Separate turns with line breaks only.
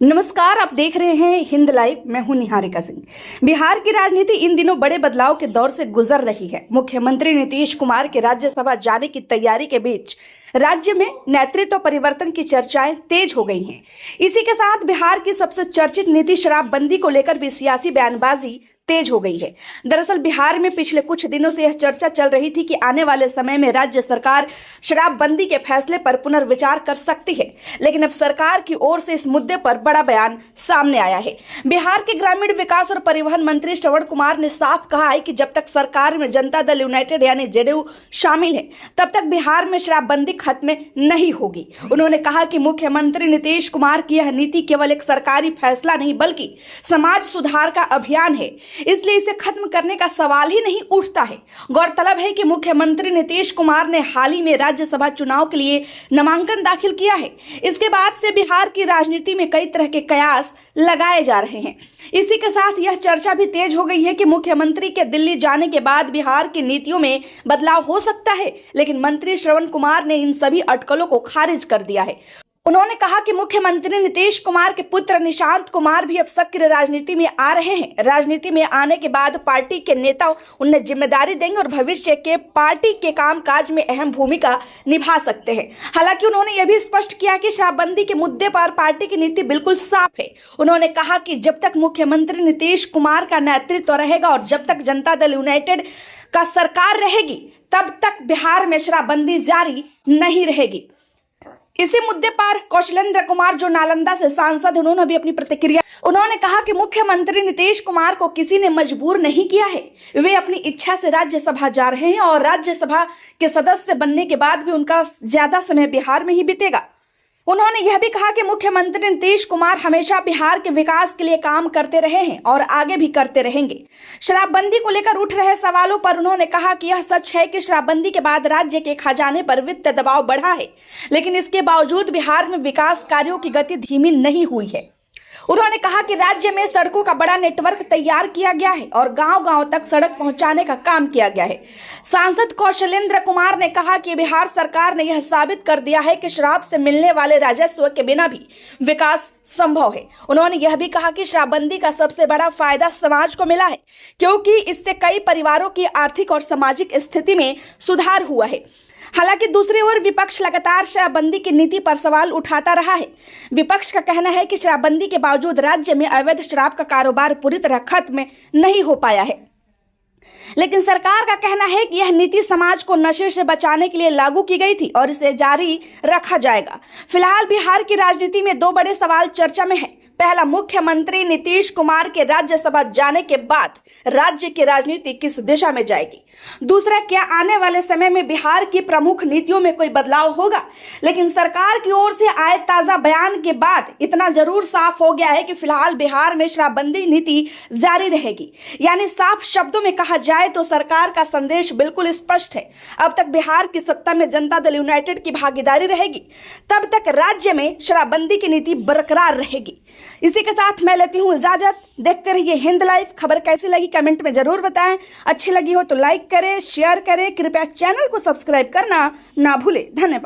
नमस्कार, आप देख रहे हैं हिंद लाइव। मैं हूं निहारिका सिंह। बिहार की राजनीति इन दिनों बड़े बदलाव के दौर से गुजर रही है। मुख्यमंत्री नीतीश कुमार के राज्यसभा जाने की तैयारी के बीच राज्य में नेतृत्व परिवर्तन की चर्चाएं तेज हो गई हैं। इसी के साथ बिहार की सबसे चर्चित नीति शराबबंदी को लेकर भी सियासी बयानबाजी तेज हो गई है। दरअसल बिहार में पिछले कुछ दिनों से यह चर्चा चल रही थी कि आने वाले समय में राज्य सरकार शराबबंदी के फैसले पर पुनर्विचार कर सकती है, लेकिन अब सरकार की ओर से इस मुद्दे पर बड़ा बयान सामने आया है। बिहार के ग्रामीण विकास और परिवहन मंत्री श्रवण कुमार ने साफ कहा है कि जब तक सरकार में जनता दल यूनाइटेड यानी जेडीयू शामिल है, तब तक बिहार में शराबबंदी खत्म नहीं होगी। उन्होंने कहा कि मुख्यमंत्री नीतीश कुमार की यह नीति केवल एक सरकारी फैसला नहीं बल्कि समाज सुधार का अभियान है, इसलिए इसे खत्म करने का सवाल ही नहीं उठता है। गौरतलब है कि मुख्यमंत्री नीतीश कुमार ने हाल ही में राज्यसभा चुनाव के लिए नामांकन दाखिल किया है। इसके बाद से बिहार की राजनीति में कई तरह के कयास लगाए जा रहे हैं। इसी के साथ यह चर्चा भी तेज हो गई है कि मुख्यमंत्री के दिल्ली जाने के बाद बिहार की नीतियों में बदलाव हो सकता है, लेकिन मंत्री श्रवण कुमार ने इन सभी अटकलों को खारिज कर दिया है। उन्होंने कहा कि मुख्यमंत्री नीतीश कुमार के पुत्र निशांत कुमार भी अब सक्रिय राजनीति में आ रहे हैं। राजनीति में आने के बाद पार्टी के नेता उन्हें जिम्मेदारी देंगे और भविष्य के पार्टी के कामकाज में अहम भूमिका निभा सकते हैं। हालांकि उन्होंने यह भी स्पष्ट किया कि शराबबंदी के मुद्दे पर पार्टी की नीति बिल्कुल साफ है। उन्होंने कहा कि जब तक मुख्यमंत्री नीतीश कुमार का नेतृत्व रहेगा और जब तक जनता दल यूनाइटेड का सरकार रहेगी, तब तक बिहार में शराबबंदी जारी नहीं रहेगी। इसी मुद्दे पर कौशलेंद्र कुमार, जो नालंदा से सांसद, उन्होंने भी अपनी प्रतिक्रिया। उन्होंने कहा कि मुख्यमंत्री नीतीश कुमार को किसी ने मजबूर नहीं किया है। वे अपनी इच्छा से राज्यसभा जा रहे हैं और राज्यसभा के सदस्य बनने के बाद भी उनका ज्यादा समय बिहार में ही बीतेगा। उन्होंने यह भी कहा कि मुख्यमंत्री नीतीश कुमार हमेशा बिहार के विकास के लिए काम करते रहे हैं और आगे भी करते रहेंगे। शराबबंदी को लेकर उठ रहे सवालों पर उन्होंने कहा कि यह सच है कि शराबबंदी के बाद राज्य के खजाने पर वित्त दबाव बढ़ा है, लेकिन इसके बावजूद बिहार में विकास कार्यों की गति धीमी नहीं हुई है। उन्होंने कहा कि राज्य में सड़कों का बड़ा नेटवर्क तैयार किया गया है और गांव-गांव तक सड़क पहुंचाने का काम किया गया है। सांसद कौशलेंद्र कुमार ने कहा कि बिहार सरकार ने यह साबित कर दिया है कि शराब से मिलने वाले राजस्व के बिना भी विकास संभव है। उन्होंने यह भी कहा कि शराबबंदी का सबसे बड़ा फायदा समाज को मिला है, क्योंकि इससे कई परिवारों की आर्थिक और सामाजिक स्थिति में सुधार हुआ है। हालांकि दूसरी ओर विपक्ष लगातार शराबबंदी की नीति पर सवाल उठाता रहा है। विपक्ष का कहना है कि शराबबंदी के बावजूद राज्य में अवैध शराब का कारोबार पूरी तरह खत्म नहीं हो पाया है, लेकिन सरकार का कहना है कि यह नीति समाज को नशे से बचाने के लिए लागू की गई थी और इसे जारी रखा जाएगा। फिलहाल बिहार की राजनीति में दो बड़े सवाल चर्चा में हैं। पहला, मुख्यमंत्री नीतीश कुमार के राज्यसभा जाने के बाद राज्य की राजनीति किस दिशा में जाएगी। दूसरा, क्या आने वाले समय में बिहार की प्रमुख नीतियों में कोई बदलाव होगा। लेकिन सरकार की ओर से आए ताजा बयान के बाद इतना जरूर साफ हो गया है कि फिलहाल बिहार में शराबबंदी नीति जारी रहेगी। यानी साफ शब्दों में कहा जाए तो सरकार का संदेश बिल्कुल स्पष्ट है। अब तक बिहार की सत्ता में जनता दल यूनाइटेड की भागीदारी रहेगी, तब तक राज्य में शराबबंदी की नीति बरकरार रहेगी। इसी के साथ मैं लेती हूँ इजाजत। देखते रहिए हिंद लाइव। खबर कैसी लगी कमेंट में जरूर बताएं। अच्छी लगी हो तो लाइक करें, शेयर करें। कृपया चैनल को सब्सक्राइब करना ना भूलें। धन्यवाद।